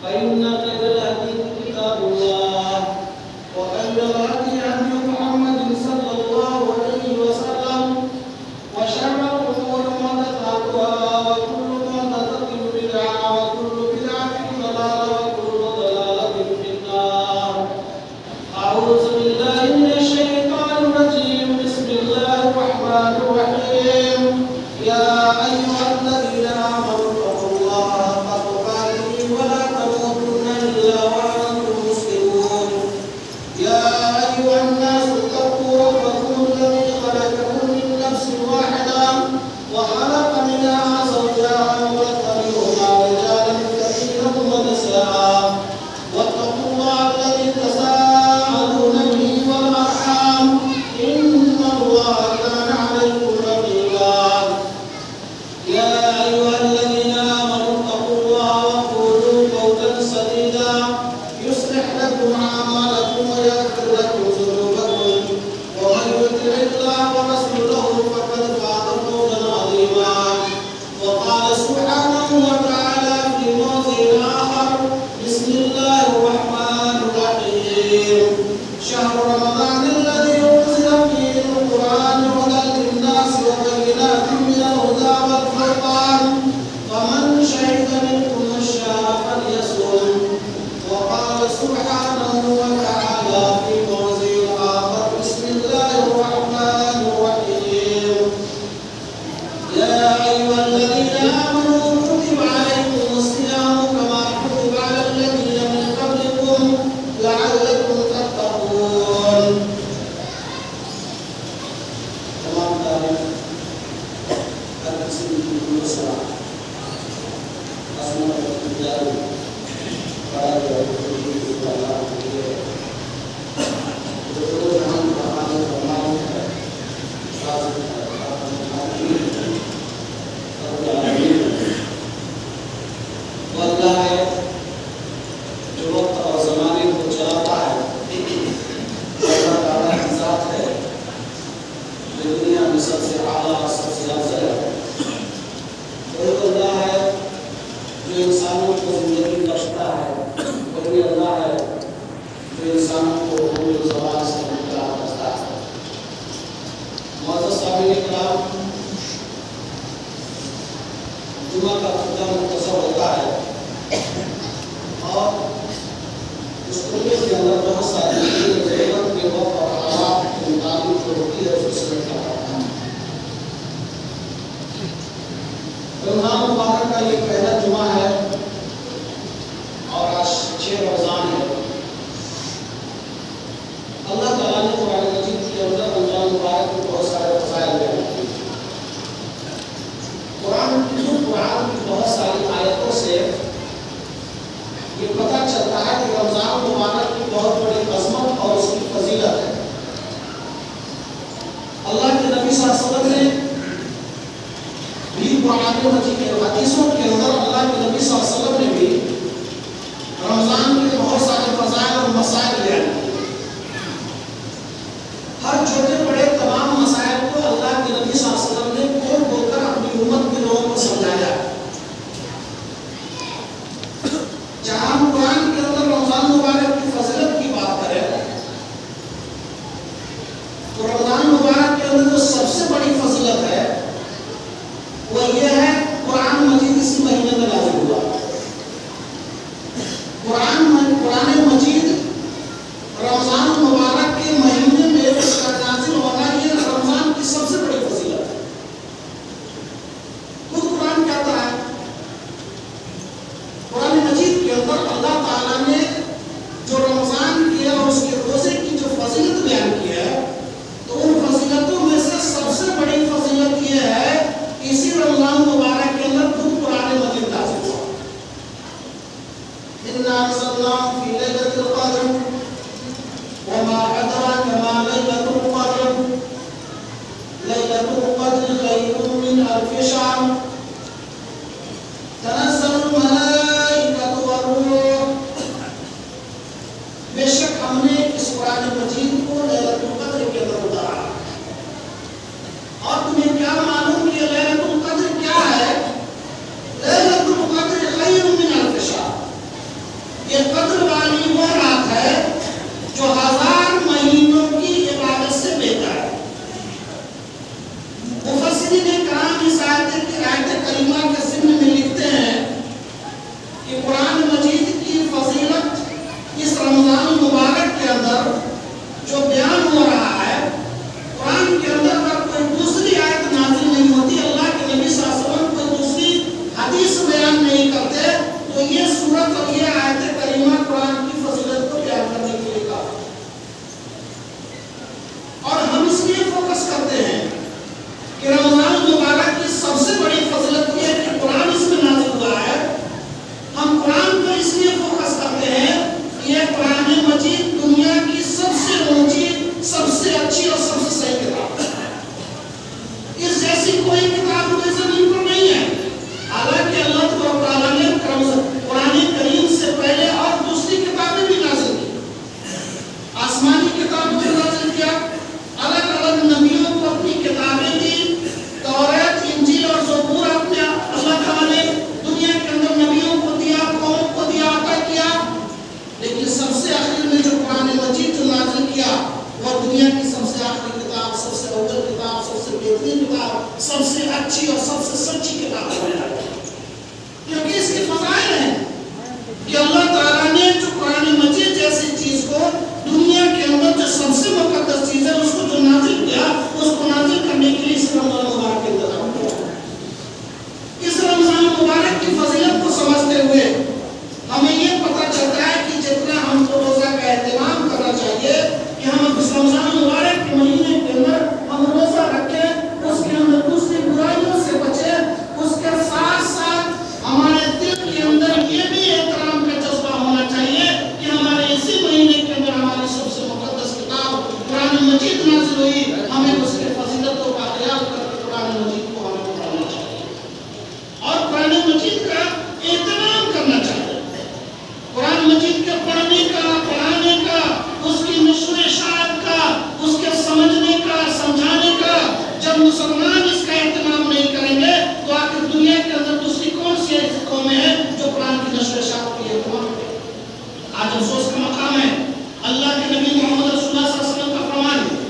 فإن خير الحديث كتاب الله وخير الهدي هدي محمد صلى الله عليه وسلم وشر الأمور محدثاتها وكل محدثة بدعة وكل بدعة ضلالة وكل ضلالة في النار. أعوذ بالله من الشيطان الرجيم. بسم الله الرحمن الرحيم. يا أيها الذين آمنوا اتقوا الله حق تقاته ولا تموتن إلا وأنتم مسلمون. يا أيها الناس اتقوا ربكم الذي خلقكم من نفس واحدة وخلق منها زوجها وبث منهما رجالا كثيرا ونساء واتقوا الله الذي تساءلون به والأرحام إن الله كان عليكم رقيبا. يا أيها الذين آمنوا اتقوا الله وقولوا قولا سديدا يصلح لكم أعمالكم ويغفر لكم ذنوبكم ومن يطع الله ورسوله فقد فاز فوزا عظيما. وقال سبحانه وتعالى في موضع آخر: بسم الله الرحمن الرحيم. شهر رمضان الذي أنزل فيه القرآن هدى للناس وبينات من الهدى والفرقان فمن شهد منكم الشهر فليصم. وقال سبحانه وتعالى في موضع آخر: بسم الله الرحمن الرحيم. يا أيها الذين آمنوا كتب عليكم الصيام كما كتب على الذين من قبلكم لعلكم تتقون. تمام تاریخ اگر کسی کی دوسرا اسماء الجار قرار ہے تو اللہ کے جو ہم قرآن فرمان ہے ساتھ واللہ ہے جو وقت اور زمانے کو چلاتا ہے اللہ تعالیٰ کی ذات ہے جو دنیا میں سب سے اعلیٰ سب سے افضل ہے. وہی اللہ ہے جو انسانوں کو زندگی بخشتا ہے. وہی اللہ ہے جو انسانوں کو اردو زبان سے مبتلا کرتا ہے. معزز سامعین کرام، جمعہ کا خطبہ مختصر ہوتا ہے اور اس خطبے کے اندر بہت ساری ضرورت کے وقت اور حالات کے مطابق جو ہوتی ہے اس میں کیا کرتا ہے. رمضان مبارک کا یہ پہلا جمعہ ہے اور آج 6 رمضان ہے. اللہ تعالیٰ نے قرآن مجید کے اندر رمضان مبارک میں بہت سارے فضائل بیان کیے. قرآن کی بہت ساری آیتوں سے یہ پتہ چلتا ہے کہ رمضان مبارک کی بہت بڑی عظمت اور اس کی فضیلت ہے. اللہ کے نبی صلی اللہ علیہ وسلم نے بھی قرآن مجید کے حدیثوں کے اندر اللہ کے نبی صلی اللہ علیہ وسلم نے بھی رمضان کے بہت سارے فضائل اور مسائل بیان کیے. ہر چھوٹے بڑے تمام مسائل کو اللہ کے نبی صلی اللہ علیہ وسلم نے کھول کھول کر اپنی امت کے لوگوں کو سمجھایا. جہاں ہم قرآن کے اندر رمضان مبارک کی فضیلت کی بات کریں تو رمضان مبارک کے اندر جو سب سے بڑی فضیلت ہے وہ یہ ہے قرآن مجید اسی مہینے میں نازل ہوا. قرآن مجید رمضان مبارک کے مہینے میں اس کا نازل ہونا یہ رمضان کی سب سے بڑی فضیلت ہے. خود قرآن کہتا ہے، قرآن مجید کے اندر اللہ تعالیٰ نے جو رمضان کیا اور اس کے روزے کی جو فضیلت بیان کی ہے تو ان فضیلتوں میں سے سب سے بڑی فضیلت یہ ہے کہ اسی رمضان مبارک کے اندر خود قرآن مجید نازل ہوا. اِنَّا أَنزَلْنَاهُ فِي لَيْلَةِ الْقَدْرِ وَمَا أَدْرَاكَ مَا لَيْلَةُ الْقَدْرِ لَيْلَةُ الْقَدْرِ خَيْرٌ مِّنْ أَلْفِ شَهْرٍ تَنَزَّلُ الْمَلَائِكَةُ وَالرُّوحُ. بے شک ہم نے اس قرآن مجید کو لیلۃ القدر کے اندر اتارا. اور تمہیں کیا معلوم کہ لیلۃ القدر کیا ہے؟ لیلۃ القدر خیر من الف شہر. اندر جو بیان ہو رہا ہے، قرآن کے اندر اگر کوئی دوسری آیت نازل نہیں ہوتی، اللہ کے نبی صلی اللہ علیہ وسلم کوئی دوسری حدیث بیان نہیں کرتے، تو یہ سورت اور یہ آیت کریمہ قرآن کی فضیلت کو بیان کرنے کے لیے کافی ہے۔ اور ہم اس لیے فوکس کرتے ہیں کہ رمضان مبارک کی سب سے بڑی فضیلت یہ ہے کہ قرآن اس میں نازل ہوا ہے۔ ہم قرآن پر اس لیے فوکس کرتے ہیں کہ یہ قرآن مجید دنیا کی سب سے اونچی، سب سے اچھی اور سب سے صحیح کتاب ہے۔ اس جیسی کوئی کتاب پوری زمین پر نہیں ہے۔ حالانکہ اللہ تعالیٰ نے قرآن کریم سے پہلے اور دوسری کتابیں بھی نازل کی، آسمانی کتاب کو نازل کیا، الگ الگ نبیوں کو اپنی کتابیں دی، توریت، انجیل اور زبور اپنے اللہ تعالیٰ نے دنیا کے اندر نبیوں کو دیا، قوم کو دیا، عطا کیا۔ لیکن سب سے آخر میں جو قرآن مجید جو نازل کیا وہ دنیا کی سب سے آخری کتاب، سب سے اول کتاب، سب سے بہترین کتاب، سب سے اچھی اور سب سے سچی کتاب ہے، کیونکہ اس کے فضائل ہیں کہ اللہ تعالیٰ نے جو قرآن مجید جیسی چیز کو دنیا کے اندر جو سب سے مقدس چیز ہے اس کو جو نازل کیا، اس کو نازل کرنے کے لیے اس رمضان مبارک کے انتظام کیا۔ اس رمضان مبارک کی فضیلت کو سمجھتے ہوئے ہمیں یہ پتہ چلتا ہے کہ جتنا ہم کو روزہ کا اہتمام کرنا چاہیے کہ ہم اس رمضان مبارک کے مہینے کے اندر ہم روزہ رکھیں، اس کے اندر دوسری برائیوں سے بچیں، اس کے ساتھ ساتھ ہمارے دل کے اندر یہ بھی احترام کا جذبہ ہونا چاہیے کہ ہمارے اسی مہینے کے اندر ہماری سب سے مقدس کتاب قرآن مجید نازل ہوئی، ہمیں اس کے فضیلتوں کا خیال کر کے قرآن مجید کو ہمیں پڑھنا چاہیے اور قرآن مجید کا اہتمام کرنا چاہیے۔ قرآن مجید کے پڑھنے کا، پڑھانے کا، اس کی نشر و اشاعت کا، اس کے سمجھنے کا، سمجھانے کا، جب مسلمان اس کا اہتمام نہیں کریں گے تو آخر دنیا کے اندر دوسری کون سی ایسی قومیں ہیں جو قرآن کی نشر و اشاعت کی اہتمام کریں؟ آج افسوس کا مقام ہے، اللہ کے نبی محمد رسول اللہ صلی اللہ علیہ وسلم کا فرمان ہے،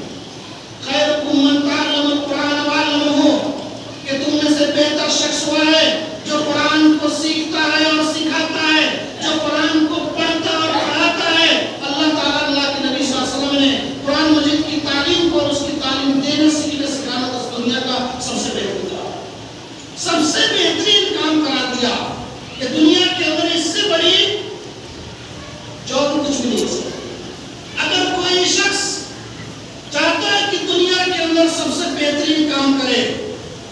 خیرکم من تعلم القرآن وعلمہ، کہ تم میں سے بہتر شخص وہ ہے جو قرآن کو سیکھتا ہے اور سکھاتا ہے، جو قرآن کو پڑھتا اور پڑھاتا ہے۔ اللہ تعالیٰ اللہ کے نبی صلی اللہ علیہ وسلم نے قرآن مجید کی تعلیم کو اور اس کی تعلیم دینے، سیکھنے، سکھانا اس دنیا کا سب سے بہترین کام، سب سے بہترین کام کرا دیا کہ دنیا کے اندر اس سے بڑی جواب کچھ بھی نہیں ہو سکتا۔ اگر کوئی شخص چاہتا ہے کہ دنیا کے اندر سب سے بہترین کام کرے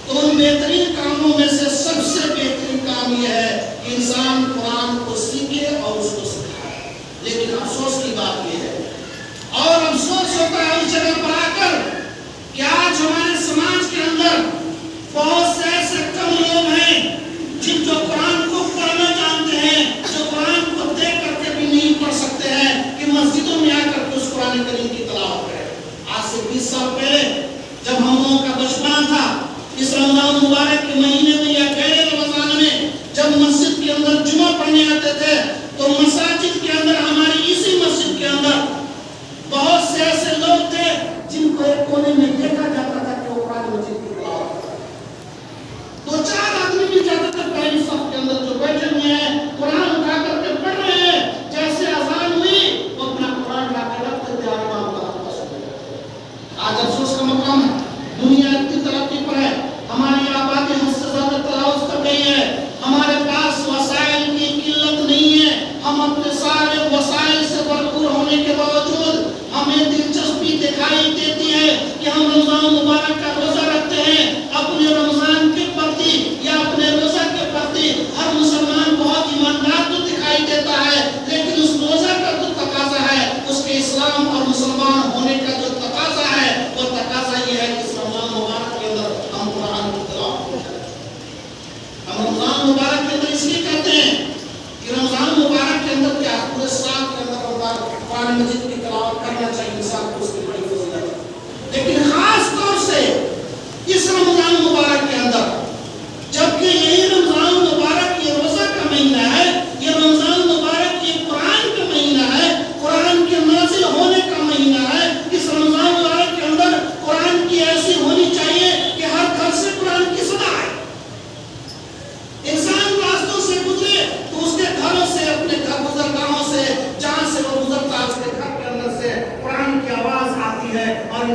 تو ان بہترین کاموں میں سے سب سے بہترین کام یہ ہے کہ انسان قرآن کو سیکھے اور اس کو سکھائے۔ لیکن افسوس کی بات یہ ہے، اور افسوس ہوتا ہے اس جگہ پر آ کر کہ آج ہمارے سماج کے اندر بہت سے ایسے کم لوگ ہیں جن جو قرآن کو پڑھنا جانتے ہیں، جو قرآن کو دیکھ کر کے بھی نہیں پڑھ سکتے ہیں کہ مسجدوں میں آ کر کے اس قرآن کریم کی تلاوت کریں۔ آج سے 20 سال پہلے جب ہم لوگوں کا بچپنا تھا، اس رمضان مبارک کے مہینے میں یا غیر رمضان میں جب مسجد کے اندر جمعہ پڑھنے آتے تھے تو مساجد کے اندر، ہماری اسی مسجد کے اندر بہت سے ایسے لوگ تھے جن کو ایک کونے میں دیکھا جاتا تھا کہ وہ قرآن مجید کی تلاوت کرتے ہیں۔ 2-4 آدمی بھی جاتے تھے پہلی صف کے اندر جو بیٹھے ہوئے ہیں، قرآن اٹھا کر کے پڑھ رہے ہیں، جیسے اذان ہوئی وہ اپنا قرآن لا کے رکھتے تھے اور امام کا خطبہ سنتے تھے۔ آج افسوس کا مقام ہے، دنیا اتنی ترقی پر ہے، ہماری آبادی حد سے زیادہ تجاوز کر گئی ہے، ہمارے پاس وسائل کی قلت نہیں ہے، ہم اپنے سارے وسائل سے بھرپور ہونے کے باوجود ہمیں دلچسپی دکھائی دیتی ہے کہ ہم رمضان مبارک کا روزہ رکھتے ہیں۔ اپنے رمضان کے پرتی یا اپنے روزہ کے پرتی ہر مسلمان بہت ایماندار تو دکھائی دیتا ہے، لیکن اس روزہ کا جو تقاضا ہے، اس کے اسلام اور مسلمان ہونے کا جو تقاضا ہے، وہ تقاضا یہ ہے کہ اس رمضان مبارک کے اندر ہم قرآن کی تلاوت کریں۔ ہم رمضان مبارک کے اندر اس لیے کہتے ہیں کہ رمضان مبارک کے اندر کیا پورے سال کے اندر قرآن مجید کی تلاوت کرنا چاہیے، انسان کو اس کی بڑی فضیلت ہے، لیکن خاص طور سے اس رمضان مبارک کے اندر، جبکہ یہی رمضان مبارک یہ روزہ کا مہینہ ہے، یہ رمضان مبارک یہ قرآن کا مہینہ ہے، قرآن کے نازل ہونے کا مہینہ ہے۔ اس رمضان مبارک کے اندر قرآن کی ایسی ہونی چاہیے کہ ہر گھر سے قرآن کی صدا ہے، انسان راستوں سے گزرے تو اس کے گھروں سے، اپنے گھر گزرگاہوں سے، جہاں سے وہ گزرتا ہے اس کے گھر کے اندر سے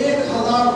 1000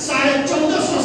1450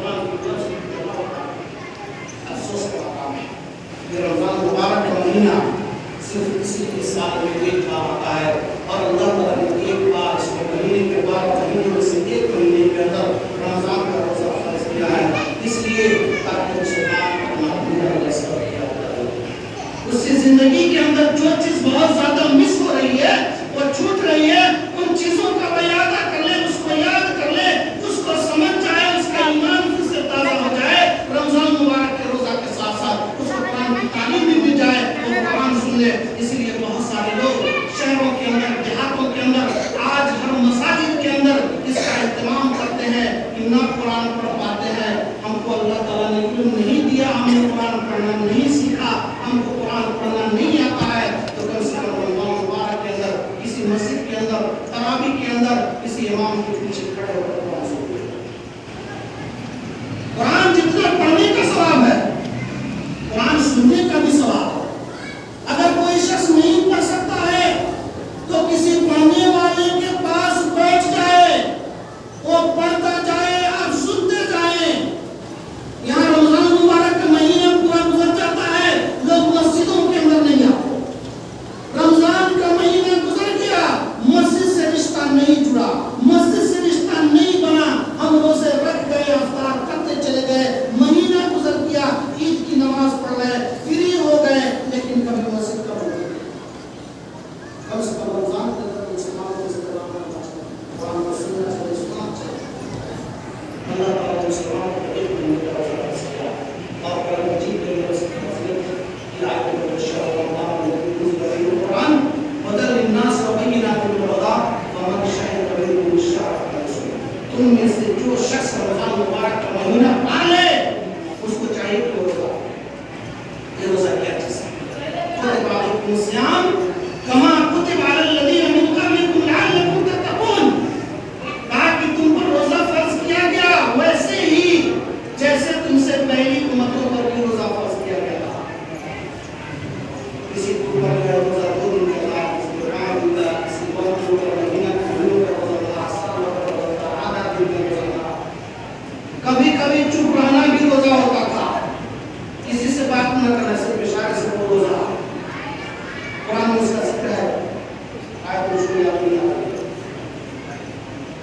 قرآن کی درس جمع ہوتا ہے. افسوس کا مقام ہے یہ رمضان مبارک کا مہینہ صرف کسی کے سال میں ایک بار آتا ہے اور اللہ تعالیٰ نے ایک بار اس کے مہینے کے بعد مہینے میں سے ایک مہینے کے اندر رمضان کا روزہ فرض کیا ہے. اس لیے تاکہ مسلمان اپنا پورا نصب کیا جائے. اس کی زندگی کے اندر جو چیز بہت زیادہ مس ہو رہی ہے وہ چھوٹ رہی ہے ان چیزوں کا وہ یاد کر لے, اس کو یاد کر لے, اس کو سمجھ جائے, اس کا ایمان پھر سے تازہ ہو جائے. رمضان مبارک کے روزہ کے ساتھ ساتھ اس کو قرآن کی تعلیم بھی مل جائے, وہ قرآن سن لے. اس لیے بہت سارے لوگ شہروں کے اندر, دیہاتوں کے اندر آج ہر مساجد کے اندر اس کا اہتمام کرتے ہیں کہ نہ قرآن پڑھ پاتے ہیں. ہم کو اللہ تعالیٰ نے علم نہیں دیا, ہم نے قرآن پڑھنا نہیں سیکھا, ہم کو قرآن پڑھنا نہیں آتا ہے, تو کم سے کم رمضان مبارک کے اندر کسی مسجد کے اندر, تراویح کے اندر کسی امام کے پیچھے کھڑے ہو کر قرآن سنتے ہیں. قرآن جتنا پڑھنے کا ثواب ہے قرآن سننے کا بھی ثواب ہے. اگر کوئی شخص نہیں پڑھ سکتا ہے تو کسی پڑھنے والے کے پاس بیٹھ جائے, وہ پڑھتا جائے, آپ سنتے جائیں. یہاں رمضان مبارک کا مہینہ پورا گزر جاتا ہے, لوگ مسجدوں کے اندر نہیں آتے. رمضان کا مہینہ گزر گیا, مسجد سے رشتہ نہیں جڑا, مسجد سے رشتہ نہیں بنا, ہم روزے رکھ گئے, افطار کرتے چلے گئے, مہینہ گزر گیا, عید کی نماز پڑھ گئے, فری ہو گئے, لیکن کبھی مسجد کا بول نہیں. کم سے کم رمضان کے اندر مسلمانوں کو قرآن کو سننا چاہیے, سننا چاہیے. اللہ تعالیٰ نے مسلمانوں کو ایک مہینے کا روزہ فرض کیا اور قرآن مجید کے اندر اس کی فضیلت کی آیت میں شہر رمضان الذی انزل القرآن هدى للناس وبينات من الهدى فمن شهد منكم الشهر فليصم. تم میں سے جو شخص رمضان مبارک کا مہینہ پا لے اس کو چاہیے کہ روزہ, یہ روزہ کیا چیز ہے. کتب علیکم الصیام کما کتب علی الذین من قبلکم لعلکم تتقون. کہا کہ تم پر روزہ فرض کیا گیا ویسے ہی جیسے تم سے پہلی امتوں پر بھی روزہ فرض کیا گیا تھا. کسی کو پر روزہ 2 دن کا تھا, کسی کو 5 دن کا, کسی کو 5 دن کا, مہینہ کا روزہ تھا, سال کا روزہ تھا, آدھا دن کا روزہ تھا. کبھی کبھی چپ رہنا بھی روزہ ہوتا تھا, کسی سے بات نہ کرنا, صرف اشارے سے وہ روزہ. قرآن میں اس کا ذکر ہے, آیت میں یاد نہیں آ رہی.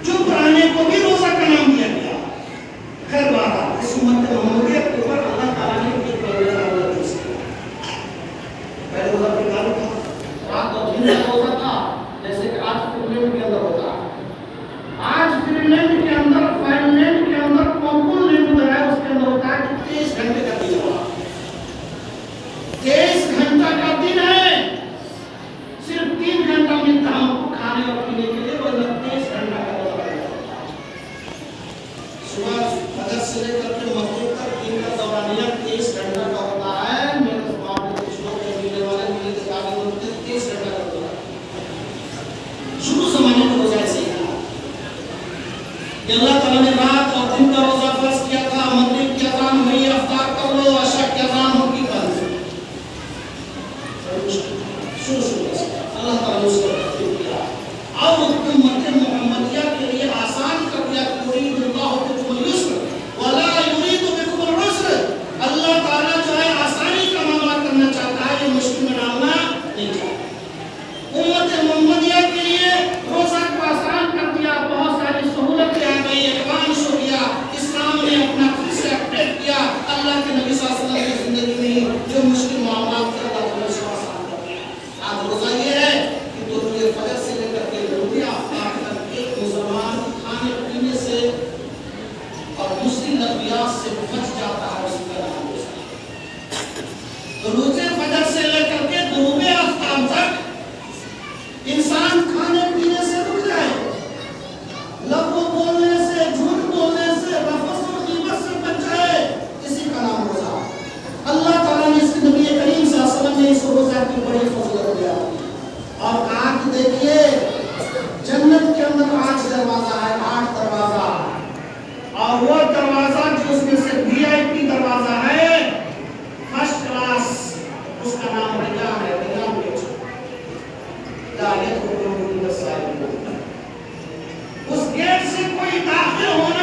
چپ رہنے کو بھی روزہ کا نام دیا گیا. خیر بات, اس امت محمدیہ کے اوپر اللہ تعالیٰ نے ایک روزہ فرض کیا. پہلے روزہ نکالو تھا, رات اور دن کا روزہ تھا, جیسے کہ آج فن لینڈ کے اندر ہوتا ہے. آج فن لینڈ کے اندر, فائن لینڈ کے اندر کون لینڈ ادھر ہے, اس کے اندر ہوتا ہے کہ 23 گھنٹے کا دن ہوا. 23 گھنٹہ کا دن ہے, صرف 3 گھنٹہ ملتا ہم کو کھانے اور پینے کے لیے, ورنہ 23 گھنٹہ کا روزہ رہتا. صبح فجر سے لے کر کے مغرب تک دن کا دورانیہ 23 گھنٹہ کا ہوتا ہے. میرے زبان میں کچھ لوگ ملنے والے ملے تھے, کافی لوگ تھے, 23 گھنٹہ کا روزہ. شروع زمانے میں روزہ ایسے ہی تھا کہ اللہ تعالیٰ نے رات اور دن کا روزہ فرض کیا تھا. مغرب کی اذان ہوئی, افطار کر لو, عشاء کی اذان ہوگی, بند. شروع سے اللہ تعالیٰ نے اس کو ترتیب کیا اور امت محمدیہ کے لیے آسان کر دیا. یرید اللہ بکم اليسر ولا یرید بکم العسر. اللہ تعالیٰ جو ہے آسانی کا معاملہ کرنا چاہتا ہے, یہ مشکل میں ڈالنا نہیں چاہتا. امت محمدیہ کے لیے روزہ کو آسان کر دیا, بہت ساری سہولتیں آ گئی, ایڈوانس ہو گیا. اسلام نے اپنا خود سے اپڈیٹ کیا. اللہ کے نبی صلی اللہ علیہ وسلم کی زندگی میں جو مشکل معاملات تھے اللہ تعالیٰ اس کو آسان کر دیا. آج روزہ یہ ہے کہ تو یہ فجر سے لے کر کے غروب آفتاب تک ایک مسلمان کھانے پینے سے اور دوسری لغویات سے بچ جاتا ہے, اس کا نام روزہ. روزے فجر سے لے کر کے غروب آفتاب تک انسان کھانے پینے سے رک جائے, لفظ بولنے سے, جھوٹ بولنے سے, رفث و غیبت سے بچ جائے, اسی کا نام روزہ. اللہ تعالیٰ نے اس کے نبی کریم صلی اللہ علیہ وسلم نے اس روزہ کی بڑی فضیلت دیا اور کہا کہ دیکھیے جنت کے اندر 8 دروازہ ہے, 8 دروازہ, اور وہ دروازہ جو اس میں سے VIP دروازہ ہے, فرسٹ کلاس, اس کا نام ریان ہے. ریان گیٹ. اس گیٹ سے کوئی داخل ہونا